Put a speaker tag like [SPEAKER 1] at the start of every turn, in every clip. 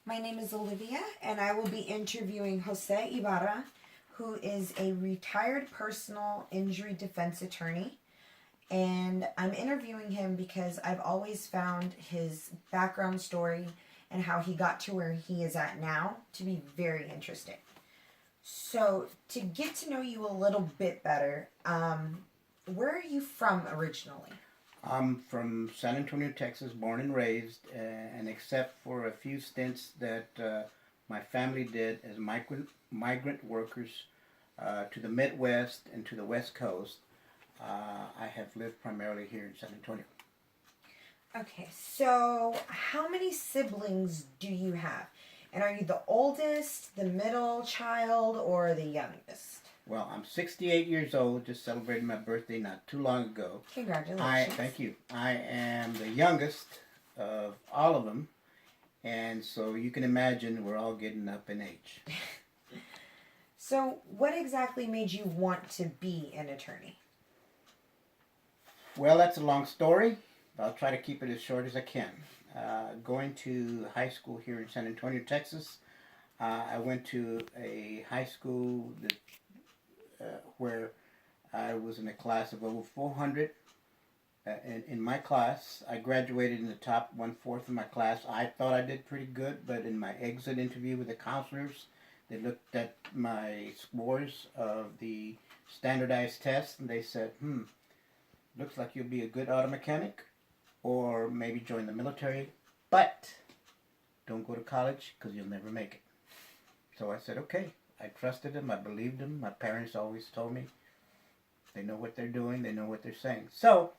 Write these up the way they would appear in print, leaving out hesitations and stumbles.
[SPEAKER 1] My name is Olivia, and I will be interviewing Jose Ibarra, who is a retired personal injury defense attorney. And I'm interviewing him because I've always found his background story and how he got to where he is at now to be very interesting. So, to get to know you a little bit better, where are you from originally?
[SPEAKER 2] I'm from San Antonio, Texas, born and raised, and except for a few stints that my family did as migrant workers to the Midwest and to the West Coast, I have lived primarily here in San Antonio.
[SPEAKER 1] Okay, so how many siblings do you have? And are you the oldest, the middle child, or the youngest?
[SPEAKER 2] Well, I'm 68 years old, just celebrated my birthday not too long ago.
[SPEAKER 1] Congratulations.
[SPEAKER 2] Thank you. I am the youngest of all of them, and so you can imagine we're all getting up in age.
[SPEAKER 1] So, what exactly made you want to be an attorney?
[SPEAKER 2] Well, that's a long story. I'll try to keep it as short as I can. Going to high school here in San Antonio, Texas, I went to a high school where I was in a class of over 400. In my class, I graduated in the top 1/4 of my class. I thought I did pretty good, but in my exit interview with the counselors, they looked at my scores of the standardized test and they said, looks like you'll be a good auto mechanic or maybe join the military, but don't go to college because you'll never make it. So I said, okay. I trusted them. I believed them. My parents always told me they know what they're doing. They know what they're saying. So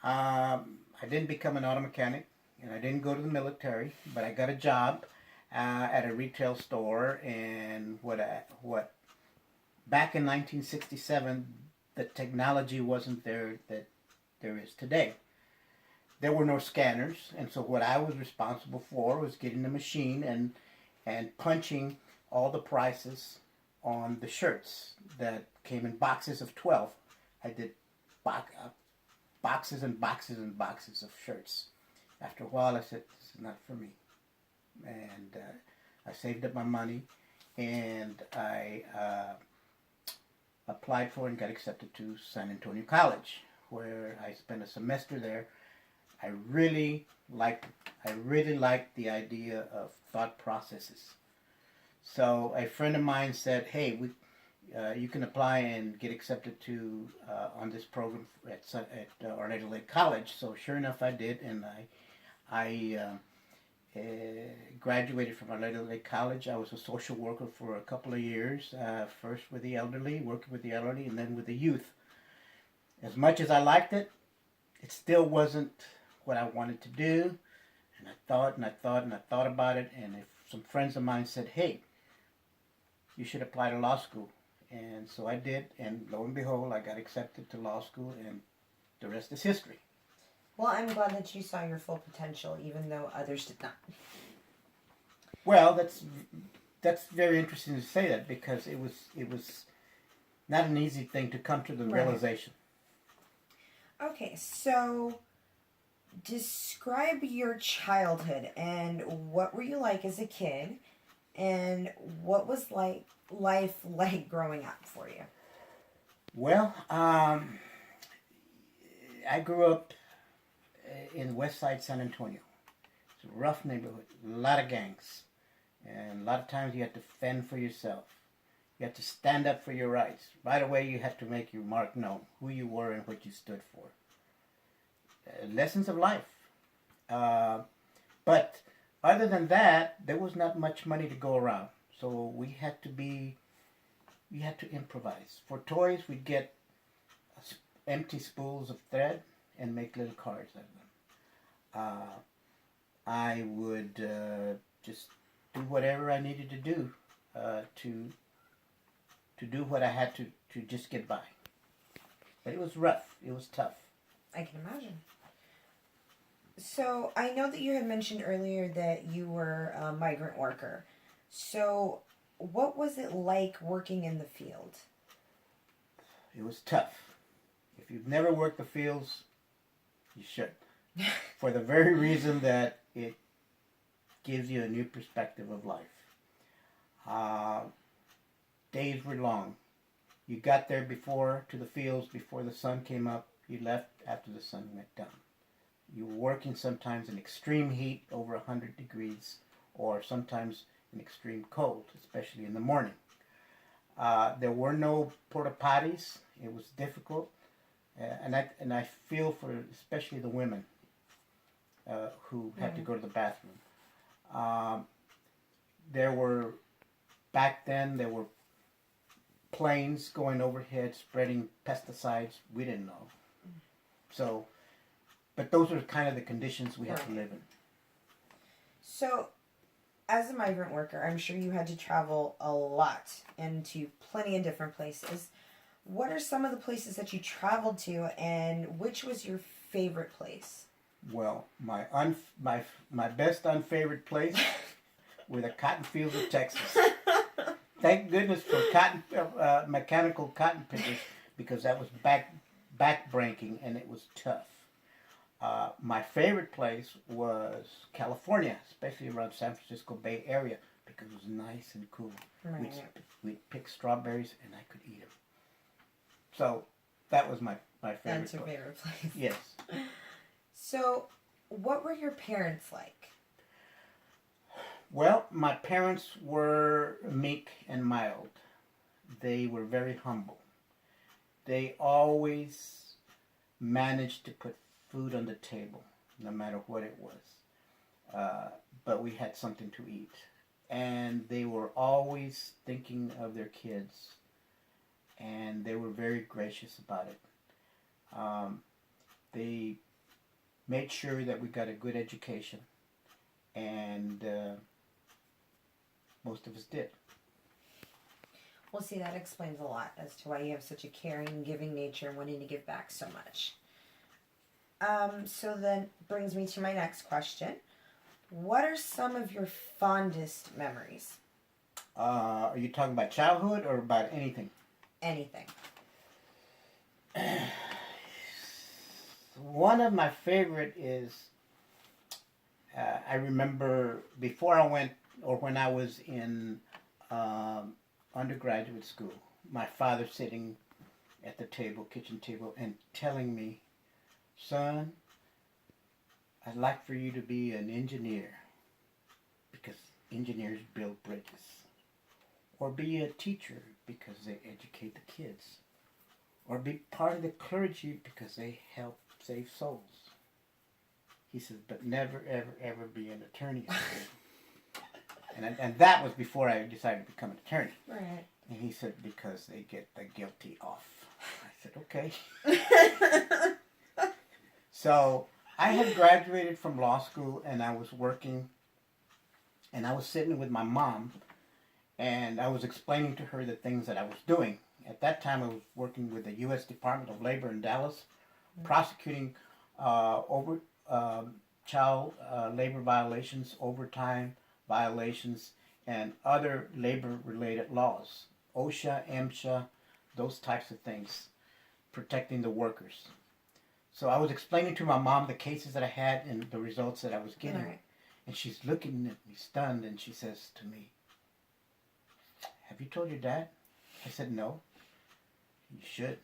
[SPEAKER 2] I didn't become an auto mechanic and I didn't go to the military, but I got a job at a retail store. And back in 1967, the technology wasn't there that there is today. There were no scanners, and so what I was responsible for was getting the machine and punching all the prices on the shirts that came in boxes of 12. I did boxes and boxes and boxes of shirts. After a while, I said, this is not for me. And I saved up my money, and I applied for and got accepted to San Antonio College, where I spent a semester there. I really liked the idea of thought processes. So a friend of mine said, "Hey, you can apply and get accepted to on this program at Orlando Lake College." So sure enough, I did, and I graduated from Orlando Lake College. I was a social worker for a couple of years, first with the elderly, working with the elderly, and then with the youth. As much as I liked it, it still wasn't what I wanted to do. And I thought and I thought and I thought about it. And if some friends of mine said, hey, you should apply to law school. And so I did. And lo and behold, I got accepted to law school. And the rest is history.
[SPEAKER 1] Well, I'm glad that you saw your full potential, even though others did not.
[SPEAKER 2] Well, that's very interesting to say that because it was not an easy thing to come to the realization.
[SPEAKER 1] Okay, so describe your childhood and what were you like as a kid and what was life like growing up for you?
[SPEAKER 2] Well, I grew up in West Side San Antonio. It's a rough neighborhood, a lot of gangs, and a lot of times you had to fend for yourself. You had to stand up for your rights. Right away you had to make your mark known, who you were and what you stood for. Lessons of life. But other than that, there was not much money to go around. So we had to improvise. For toys, we'd get empty spools of thread and make little cards out of them. I would just do whatever I needed to do to do what I had to just get by. But it was rough. It was tough.
[SPEAKER 1] I can imagine. So I know that you had mentioned earlier that you were a migrant worker. So what was it like working in the field?
[SPEAKER 2] It was tough. If you've never worked the fields, you should. For the very reason that it gives you a new perspective of life. Days were long. You got there to the fields before the sun came up. You left after the sun went down. You were working sometimes in extreme heat, over 100 degrees, or sometimes in extreme cold, especially in the morning. There were no porta potties. It was difficult, and I feel for especially the women who had to go to the bathroom. Back then there were planes going overhead spreading pesticides. We didn't know. So, but those are kind of the conditions we had to live in.
[SPEAKER 1] So, as a migrant worker, I'm sure you had to travel a lot into plenty of different places. What are some of the places that you traveled to, and which was your favorite place?
[SPEAKER 2] Well, my best unfavorite place were the cotton fields of Texas. Thank goodness for mechanical cotton pickers, because that was back-breaking and it was tough. My favorite place was California, especially around San Francisco Bay Area, because it was nice and cool.
[SPEAKER 1] Right.
[SPEAKER 2] We'd pick strawberries and I could eat them. So that was my favorite place.
[SPEAKER 1] That's your favorite place.
[SPEAKER 2] Yes.
[SPEAKER 1] So, what were your parents like?
[SPEAKER 2] Well, my parents were meek and mild. They were very humble. They always managed to put food on the table, no matter what it was. But we had something to eat. And they were always thinking of their kids. And they were very gracious about it. They made sure that we got a good education. And most of us did.
[SPEAKER 1] Well, see, that explains a lot as to why you have such a caring, giving nature and wanting to give back so much. So then brings me to my next question. What are some of your fondest memories?
[SPEAKER 2] Are you talking about childhood or about anything?
[SPEAKER 1] Anything.
[SPEAKER 2] One of my favorite is, I remember before I went, or when I was in undergraduate school, my father sitting at the kitchen table, and telling me, "Son, I'd like for you to be an engineer, because engineers build bridges. Or be a teacher, because they educate the kids. Or be part of the clergy, because they help save souls." He says, "But never, ever, ever be an attorney." And that was before I decided to become an attorney.
[SPEAKER 1] Right.
[SPEAKER 2] And he said, "Because they get the guilty off." I said, "Okay." So I had graduated from law school, and I was working, and I was sitting with my mom, and I was explaining to her the things that I was doing. At that time, I was working with the U.S. Department of Labor in Dallas, prosecuting child labor violations, overtime violations, and other labor-related laws. OSHA, MSHA, those types of things, protecting the workers. So I was explaining to my mom the cases that I had and the results that I was getting.
[SPEAKER 1] Right.
[SPEAKER 2] And she's looking at me stunned, and she says to me, "Have you told your dad?" I said, "No." "You should."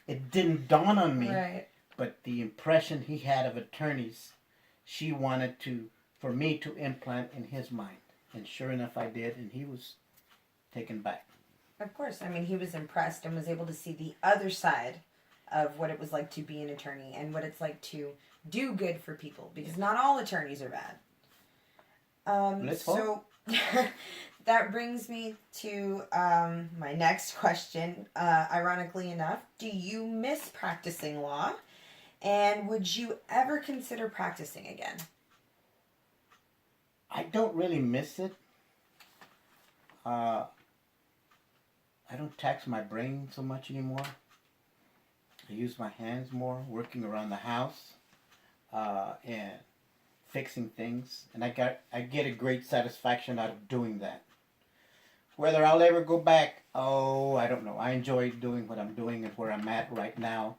[SPEAKER 2] It didn't dawn on me,
[SPEAKER 1] Right.
[SPEAKER 2] but the impression he had of attorneys, she wanted for me to implant in his mind. And sure enough, I did, and he was taken back.
[SPEAKER 1] Of course. I mean, he was impressed and was able to see the other side of what it was like to be an attorney and what it's like to do good for people, because not all attorneys are bad.
[SPEAKER 2] Let's hope.
[SPEAKER 1] That brings me to my next question. Ironically enough, do you miss practicing law? And would you ever consider practicing again?
[SPEAKER 2] I don't really miss it. I don't tax my brain so much anymore. I use my hands more, working around the house and fixing things, and I get a great satisfaction out of doing that. Whether I'll ever go back, I don't know. I enjoy doing what I'm doing and where I'm at right now.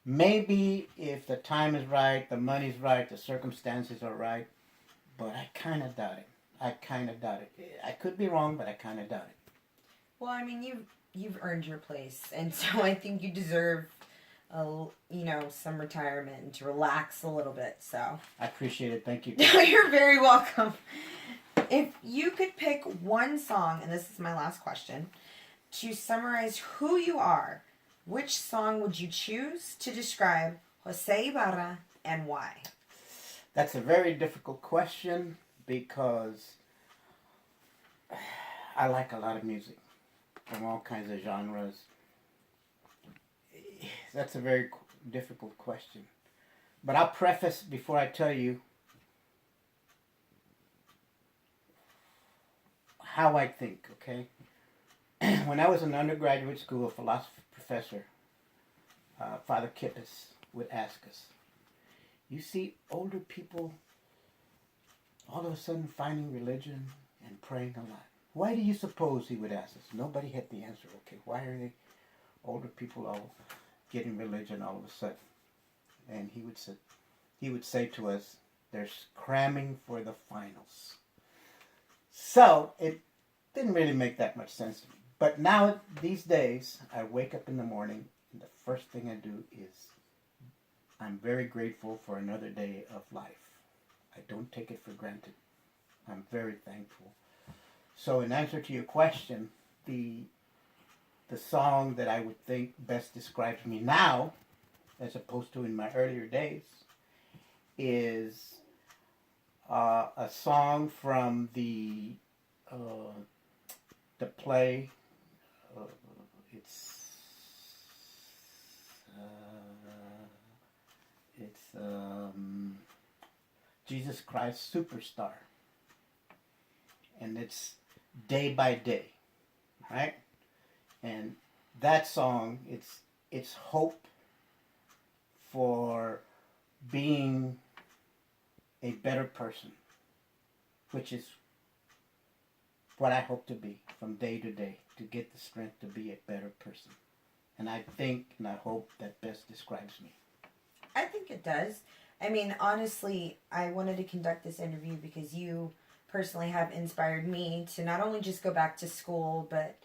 [SPEAKER 2] Maybe if the time is right, the money's right, the circumstances are right, but I kind of doubt it. I could be wrong, but I kind of doubt it.
[SPEAKER 1] Well, I mean, you've earned your place, and so I think you deserve, some retirement and to relax a little bit. So
[SPEAKER 2] I appreciate it. Thank you.
[SPEAKER 1] You're very welcome. If you could pick one song, and this is my last question, to summarize who you are, which song would you choose to describe Jose Ibarra and why?
[SPEAKER 2] That's a very difficult question because I like a lot of music from all kinds of genres. That's a very difficult question. But I'll preface before I tell you how I think, okay? When I was in undergraduate school, a philosophy professor, Father Kippis, would ask us, you see older people all of a sudden finding religion and praying a lot. Why do you suppose, he would ask us? Nobody had the answer. Okay, why are they older people all getting religion all of a sudden? And he would say to us, they're cramming for the finals. So it didn't really make that much sense to me. But now, these days, I wake up in the morning and the first thing I do is I'm very grateful for another day of life. I don't take it for granted. I'm very thankful. So in answer to your question, the song that I would think best describes me now, as opposed to in my earlier days, is a song from the play. It's Jesus Christ Superstar, and it's Day by Day, right? And that song, it's hope for being a better person, which is what I hope to be from day to day, to get the strength to be a better person. And I think and I hope that best describes me.
[SPEAKER 1] I think it does. I mean, honestly, I wanted to conduct this interview because you personally have inspired me to not only just go back to school, but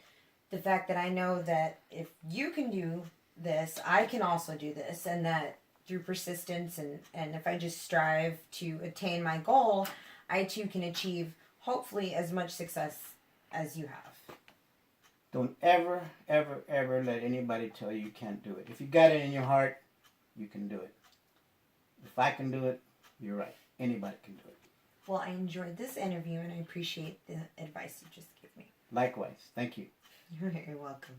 [SPEAKER 1] the fact that I know that if you can do this, I can also do this, and that through persistence and if I just strive to attain my goal, I too can achieve hopefully as much success as you have.
[SPEAKER 2] Don't ever, ever, ever let anybody tell you can't do it. If you got it in your heart, you can do it. If I can do it, you're right. Anybody can do it.
[SPEAKER 1] Well, I enjoyed this interview and I appreciate the advice you just gave me.
[SPEAKER 2] Likewise. Thank you.
[SPEAKER 1] You're very welcome.